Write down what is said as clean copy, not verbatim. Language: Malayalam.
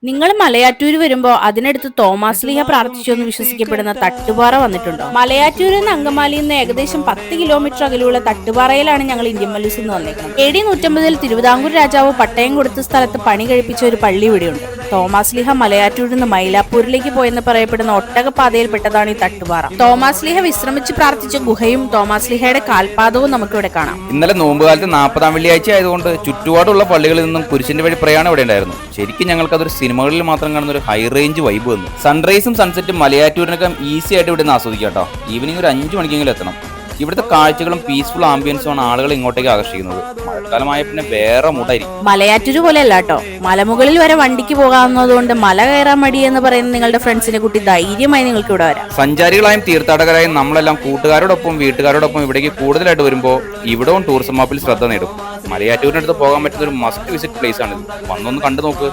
നിങ്ങൾ മലയാറ്റൂര് വരുമ്പോ അതിനടുത്ത് തോമാശ്ലീഹ പ്രാർത്ഥിച്ചു എന്ന് വിശ്വസിക്കപ്പെടുന്ന തട്ടുപാറ വന്നിട്ടുണ്ടോ? മലയാറ്റൂരിൽ നിന്ന് അങ്കമാലിയിൽ നിന്ന് ഏകദേശം 10 കിലോമീറ്റർ അകലെയുള്ള തട്ടുപാറയിലാണ് ഞങ്ങൾ ഇന്ത്യൻ മല്ലൂസിൽ നിന്ന് വന്നേക്കുന്നത്. AD 150 തിരുവിതാംകൂർ രാജാവ് പട്ടയം കൊടുത്ത സ്ഥലത്ത് പണി കഴിപ്പിച്ച ഒരു പള്ളി ഇവിടെയുണ്ട്. തോമാശ്ലീഹ മലയാറ്റൂരിൽ നിന്ന് മൈലാപ്പൂരിലേക്ക് പോയെന്ന് പറയപ്പെടുന്ന ഒട്ടകപ്പാതയിൽപ്പെട്ടതാണ് ഈ തട്ടുപാറ. തോമാശ്ലീഹ വിശ്രമിച്ച് പ്രാർത്ഥിച്ച ഗുഹയും തോമാശ്ലീഹയുടെ കാൽപാദവും നമുക്കിവിടെ കാണാം. ഇന്നലെ നോമ്പുകാലത്ത് 40-ാം വെള്ളിയാഴ്ച ആയതുകൊണ്ട് ചുറ്റുപാടുള്ള പള്ളികളിൽ നിന്നും കുരിശിന്റെ വഴി പ്രയാണം ഇവിടെ ഉണ്ടായിരുന്നു. ശരിക്കും ഞങ്ങൾക്കതൊരു സിനിമകളിൽ മാത്രം കാണുന്ന ഒരു ഹൈ റേഞ്ച് വൈബ് വന്നു. സൺറൈസും സൺസെറ്റും മലയാറ്റൂരിനൊക്കെ ഈസി ആയിട്ട് ഇവിടെ നിന്ന് ആസ്വദിക്കാം കേട്ടോ. ഈവനിങ് ഒരു 5 മണിക്കെങ്കിലും എത്തണം. ഇവിടുത്തെ കാഴ്ചകളും പീസ്ഫുൾ ആംബിയൻസുമാണ് ആളുകൾ ഇങ്ങോട്ടേക്ക് ആകർഷിക്കുന്നത്. മഴക്കാലമായ പിന്നെ വേറെ മൂടായിരിക്കും. മലയാറ്റൂര് പോലെയല്ല കേട്ടോ. മലമുകളിൽ വരെ വണ്ടിക്ക് പോകാവുന്നതുകൊണ്ട് മല കയറാൻ മടി എന്ന് പറയുന്ന നിങ്ങളുടെ ഫ്രണ്ട്സിനെ കൂട്ടി ധൈര്യമായി നിങ്ങൾക്ക് ഇവിടെ വരാം. സഞ്ചാരികളായും തീർത്ഥാടകരായും നമ്മളെല്ലാം കൂട്ടുകാരോടൊപ്പം വീട്ടുകാരോടൊപ്പം ഇവിടേക്ക് കൂടുതലായിട്ട് വരുമ്പോൾ ഇവിടവും ടൂറിസം മാപ്പിൽ ശ്രദ്ധ നേടും. മലയാറ്റൂരിനടുത്ത് പോകാൻ പറ്റുന്ന ഒരു മസ്റ്റ് വിസിറ്റ് പ്ലേസ് ആണ്. വന്നൊന്ന് കണ്ടു നോക്ക്.